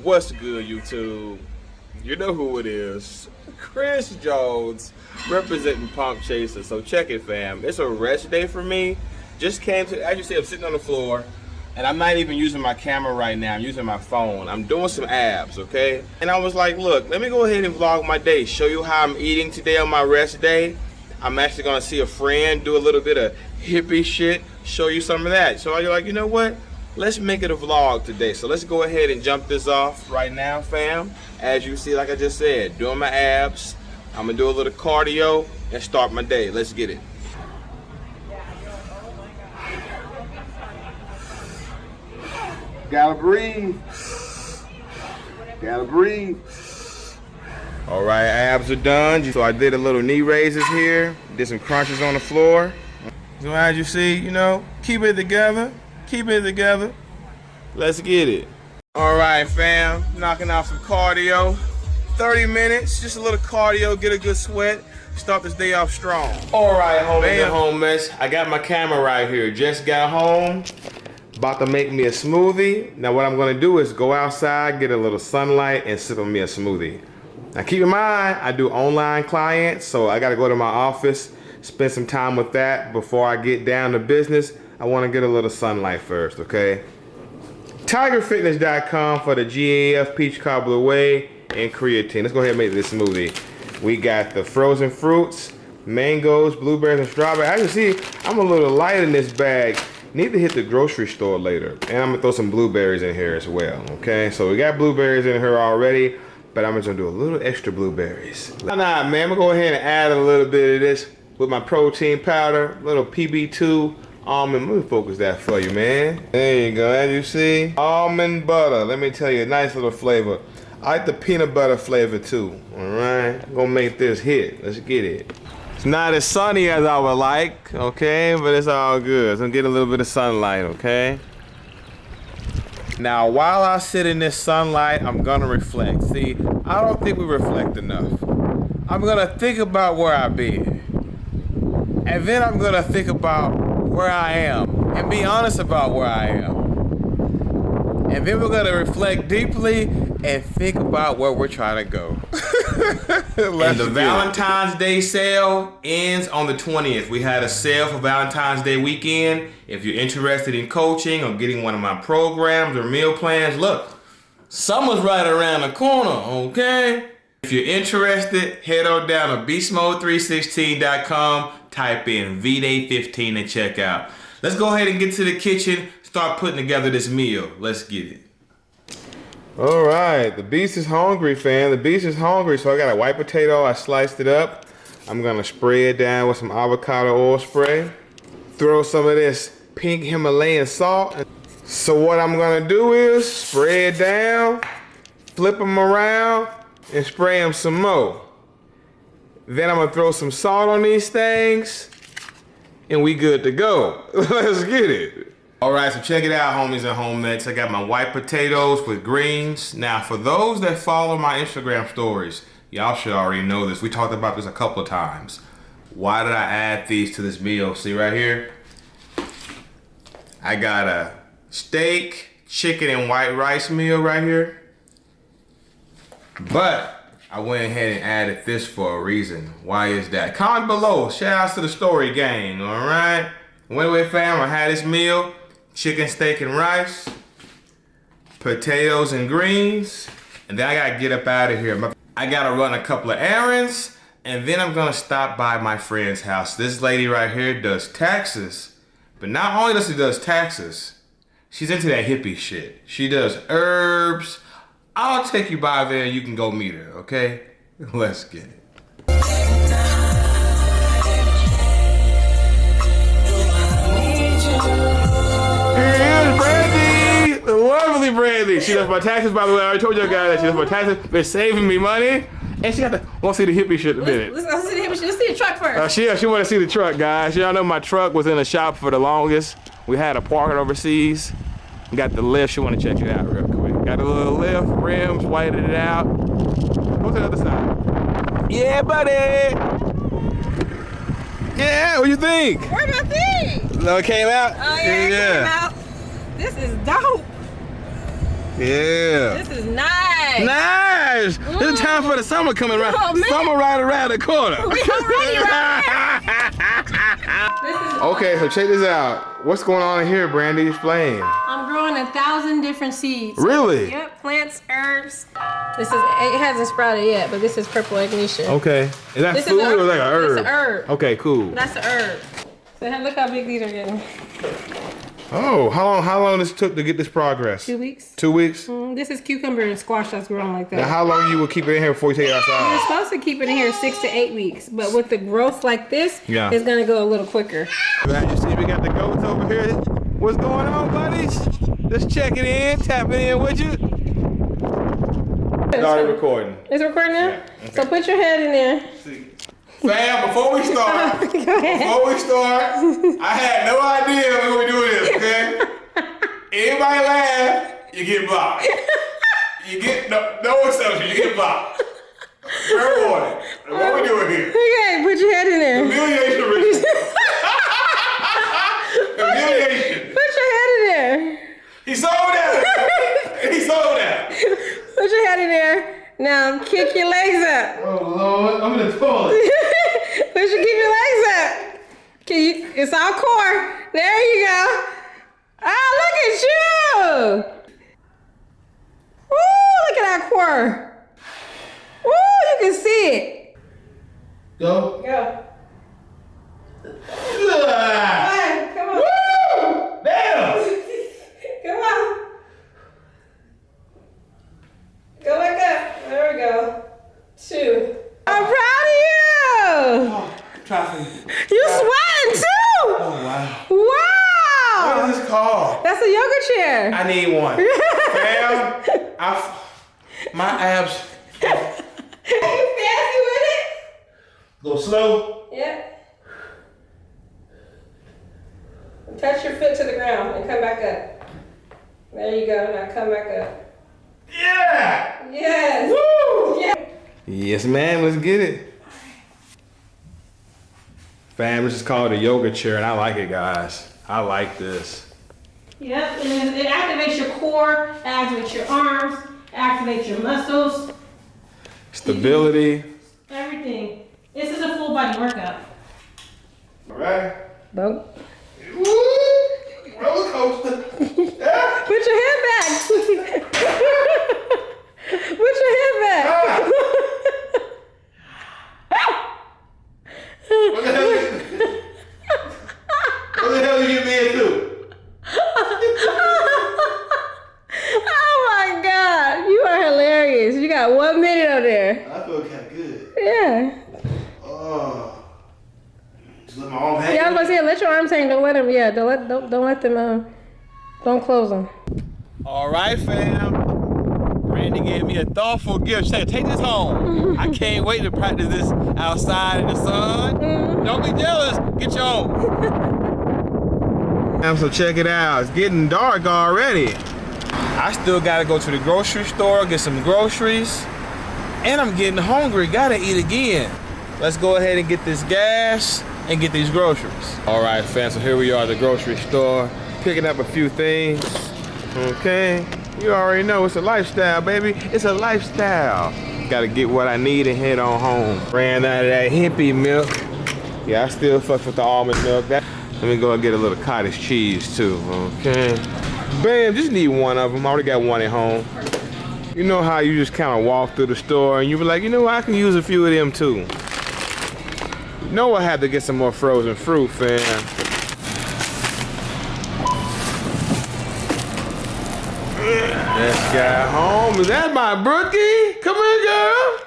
What's good, YouTube? You know who it is. Chris Jones, representing Pump Chaser. So check it, fam. It's a rest day for me. Just came to, as you see, I'm sitting on the floor, and I'm not even using my camera right now. I'm using my phone. I'm doing some abs, okay? And I was like, look, let me go ahead and vlog my day. Show you how I'm eating today on my rest day. I'm actually gonna see a friend, do a little bit of hippie shit, show you some of that. So you're like, you know what? Let's make it a vlog today. So let's go ahead and jump this off right now, fam. As you see, like I just said, doing my abs. I'm gonna do a little cardio and start my day. Let's get it. Gotta breathe. Gotta breathe. All right, abs are done. So I did a little knee raises here. Did some crunches on the floor. So as you see, you know, keep it together. Keep it together. Let's get it. All right, fam. Knocking out some cardio. 30 minutes, just a little cardio, get a good sweat. Start this day off strong. All right, homies and homies. I got my camera right here. Just got home. About to make me a smoothie. Now what I'm gonna do is go outside, get a little sunlight, and sip on me a smoothie. Now keep in mind, I do online clients, so I gotta go to my office, spend some time with that before I get down to business. I wanna get a little sunlight first, okay? TigerFitness.com for the GAF Peach Cobbler Whey and creatine. Let's go ahead and make this smoothie. We got the frozen fruits, mangoes, blueberries, and strawberries. As you see, I'm a little light in this bag. Need to hit the grocery store later. And I'm gonna throw some blueberries in here as well, okay? So we got blueberries in here already, but I'm just gonna do a little extra blueberries. Nah, man, I'm gonna go ahead and add a little bit of this with my protein powder, little PB2 almond. Let me focus that for you, man. There you go, as you see. Almond butter, let me tell you, a nice little flavor. I like the peanut butter flavor too, all right? I'm gonna make this hit, let's get it. It's not as sunny as I would like, okay? But it's all good. So I'm getting a little bit of sunlight, okay? Now, while I sit in this sunlight, I'm gonna reflect. See, I don't think we reflect enough. I'm gonna think about where I've been. And then I'm gonna think about where I am and be honest about where I am. And then we're gonna reflect deeply and think about where we're trying to go. And the Valentine's Day sale ends on the 20th. We had a sale for Valentine's Day weekend. If you're interested in coaching or getting one of my programs or meal plans, look, summer's right around the corner, okay? If you're interested, head on down to Beastmode316.com, type in VDay15 and check out. Let's go ahead and get to the kitchen, start putting together this meal. Let's get it. All right, the beast is hungry, fam. The beast is hungry, so I got a white potato. I sliced it up. I'm gonna spray it down with some avocado oil spray. Throw some of this pink Himalayan salt. So what I'm gonna do is spray it down, flip them around, and spray them some more. Then I'm gonna throw some salt on these things, and we good to go. Let's get it. All right, so check it out, homies and homemates. I got my white potatoes with greens. Now, for those that follow my Instagram stories, y'all should already know this. We talked about this a couple of times. Why did I add these to this meal? See right here? I got a steak, chicken, and white rice meal right here. But I went ahead and added this for a reason. Why is that? Comment below. Shout outs to the story gang, all right? Anyway, fam, I had this meal. Chicken, steak, and rice, potatoes and greens, and then I gotta get up out of here. I gotta run a couple of errands, and then I'm gonna stop by my friend's house. This lady right here does taxes, but not only does she does taxes, she's into that hippie shit. She does herbs. I'll take you by there and you can go meet her, okay? Let's get it. Brandy, the lovely Brandy. She does my taxes, by the way. I already told you guys that she does my taxes. Been saving me money, and she got to want to see the hippie shit in a minute. Let's see the hippie shit. Let's see the truck first. She want to see the truck, guys. Y'all know my truck was in the shop for the longest. We had to park it overseas. Got the lift. She want to check it out real quick. Got a little lift, rims, whited it out. Go to the other side. Yeah, buddy. Yeah, what do you think? What do you think? No, it came out? Oh yeah, it came out. This is dope. Yeah. This is nice. birthday. Nice. It's time for the summer coming around. Oh, man. Summer right around the corner. We already right Okay, so check this out. What's going on in here, Brandy? Explain. I'm growing 1,000 different seeds. Really? Yep, plants, herbs. It hasn't sprouted yet, but this is purple ignition. Okay. Is that This is food a- or like an herb? It's an herb. Okay, cool. That's an herb. So look how big these are getting. Oh, how long this took to get this progress? 2 weeks. 2 weeks? This is cucumber and squash that's growing like that. Now, how long you will keep it in here before you take it You're outside? supposed to keep it in here 6 to 8 weeks, but with the growth like this, Yeah. it's gonna go a little quicker. Man, you see we got the goats over here. What's going on, buddies? Just checking in, tapping in with you. Started recording. It's recording now? Yeah, okay. So put your head in there. Fam, before we start, I had no idea we were doing this, okay? Anybody laugh, you get blocked. You get no exception, you get blocked. Fair warning. What we doing here? Okay, put your head in there. Humiliation ritual. Humiliation. Put your head in there. He sold that. He sold that. Put your head in there. Now kick your legs up. Oh Lord, I'm in the toilet. Keep your legs up. It's all core. There you go. Ah, look at you. Woo, look at that core. Woo, you can see it. Go. Go. Ah. Come on. Woo! Damn. Come on. Go back up. There we go. 2. I'm proud of you. Oh, traffic. You sweating too. Oh wow. Wow. What is this called? That's a yoga chair. I need one. Fam, my abs. You fancy with it? Go slow. Yep. Touch your foot to the ground and come back up. There you go. Now come back up. Yeah. Yes. Woo! Yeah. Yes, ma'am. Let's get it. Fam, this is called a yoga chair, and I like it, guys. I like this. Yep. And it activates your core, it activates your arms, it activates your muscles, Stability. everything. This is a full body workout. All right. Boom. Woo! Roller coaster. Yeah. Put your head back. Put your head back. What the hell? What the hell you get me into? Oh my God, you are hilarious. You got 1 minute up there. I feel kind of good. Yeah. Oh. Just let my arm hang. Yeah, I was about to say, let your arms hang. Don't let them. Yeah, don't let them. Don't close them. All right, fam. Brandy gave me a thoughtful gift. She said, take this home. I can't wait to practice this outside in the sun. Don't be jealous. Get your own. So check it out. It's getting dark already. I still gotta go to the grocery store, get some groceries. And I'm getting hungry. Gotta eat again. Let's go ahead and get this gas and get these groceries. All right, fam. So here we are at the grocery store, picking up a few things. Okay. You already know it's a lifestyle, baby. It's a lifestyle. Gotta get what I need and head on home. Ran out of that Hippy milk. Yeah, I still fuck with the almond milk. Let me go and get a little cottage cheese too, okay? Bam, just need one of them. I already got one at home. You know how you just kind of walk through the store and you be like, you know what, I can use a few of them too. You know I had to get some more frozen fruit, fam. This guy home. Is that my brookie? Come here, girl.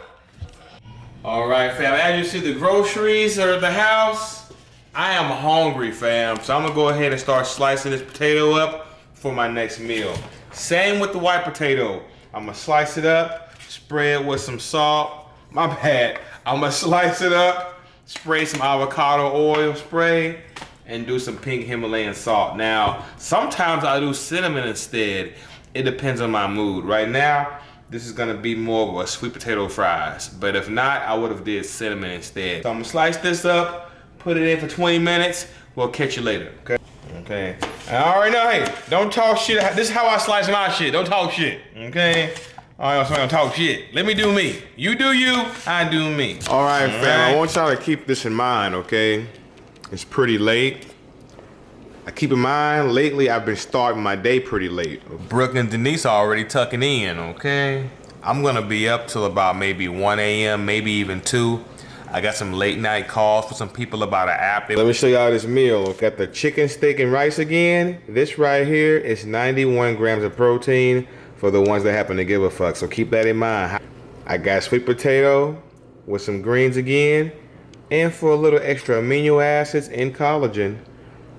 All right, fam. As you see, the groceries are at the house. I am hungry, fam. So I'm gonna go ahead and start slicing this potato up for my next meal. Same with the white potato. I'm gonna slice it up, spray it with some salt. My bad. I'm gonna slice it up, spray some avocado oil spray, and do some pink Himalayan salt. Now, sometimes I do cinnamon instead. It depends on my mood. Right now, this is gonna be more of a sweet potato fries. But if not, I would have did cinnamon instead. So I'm gonna slice this up, put it in for 20 minutes. We'll catch you later, okay? Okay. I already know, hey, don't talk shit. This is how I slice my shit. Don't talk shit, okay? I'm gonna talk shit. Let me do me. You do you, I do me. All right, fam. right. I want y'all to keep this in mind, okay? It's pretty late. I keep in mind, lately I've been starting my day pretty late. Brooke and Denise are already tucking in, okay? I'm gonna be up till about maybe 1 a.m., maybe even 2. I got some late night calls for some people about an app. Let me show y'all this meal. Got the chicken, steak, and rice again. This right here is 91 grams of protein for the ones that happen to give a fuck. So keep that in mind. I got sweet potato with some greens again. And for a little extra amino acids and collagen,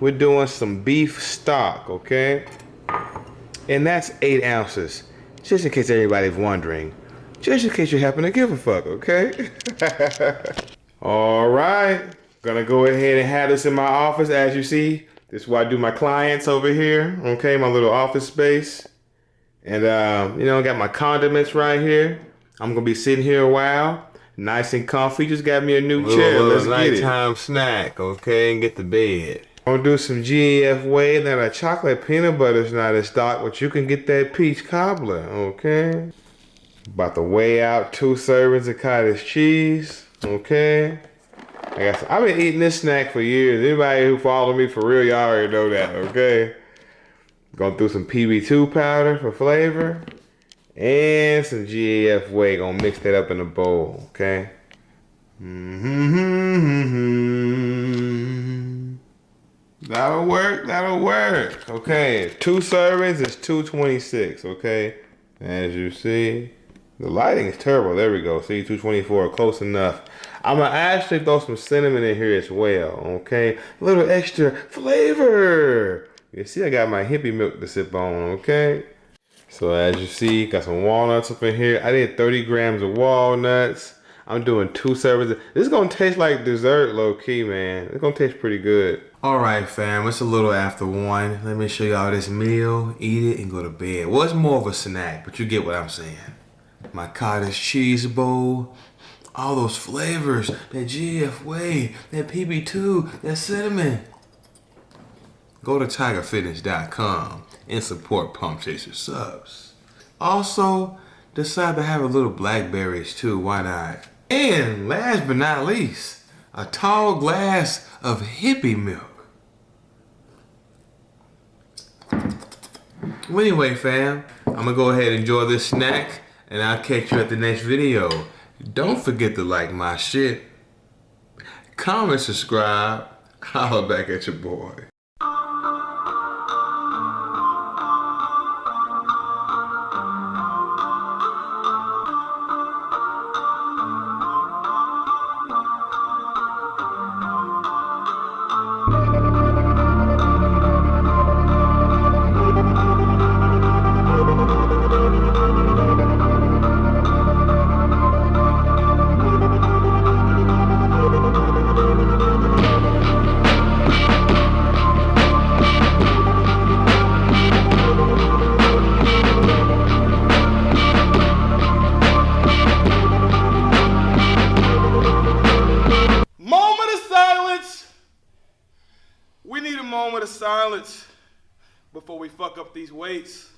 we're doing some beef stock, okay? And that's 8 ounces. Just in case everybody's wondering. Just in case you happen to give a fuck, okay? All right, gonna go ahead and have this in my office. As you see, this is where I do my clients over here, okay? My little office space. And, you know, I got my condiments right here. I'm gonna be sitting here a while, nice and comfy. Just got me a new chair. Let's get it. Nighttime snack, okay? And get to bed. I'm gonna do some GEF whey. Now the chocolate peanut butter is not in stock, but you can get that peach cobbler, okay? About to weigh out 2 servings of cottage cheese, okay? I've been eating this snack for years. Anybody who follow me for real, y'all already know that, okay? Going through some PB2 powder for flavor and some GAF whey. Gonna mix that up in a bowl, okay? That'll work, that'll work. Okay, 2 servings is $2.26, okay? As you see, the lighting is terrible. There we go. See, 224, close enough. I'm gonna actually throw some cinnamon in here as well, okay? A little extra flavor. You see, I got my Hippy milk to sip on, okay? So as you see, got some walnuts up in here. I did 30 grams of walnuts. I'm doing 2 servings. This is gonna taste like dessert, low key, man. It's gonna taste pretty good. All right, fam, it's a little after 1. Let me show y'all this meal, eat it, and go to bed. Well, it's more of a snack, but you get what I'm saying. My cottage cheese bowl, all those flavors, that GF whey, that PB2, that cinnamon. Go to tigerfitness.com and support Pump Chaser subs. Also, decide to have a little blackberries too, why not? And last but not least, a tall glass of Hippy milk. Well, anyway, fam, I'm gonna go ahead and enjoy this snack, and I'll catch you at the next video. Don't forget to like my shit, comment, subscribe, holler back at your boy. We need a moment of silence before we fuck up these weights.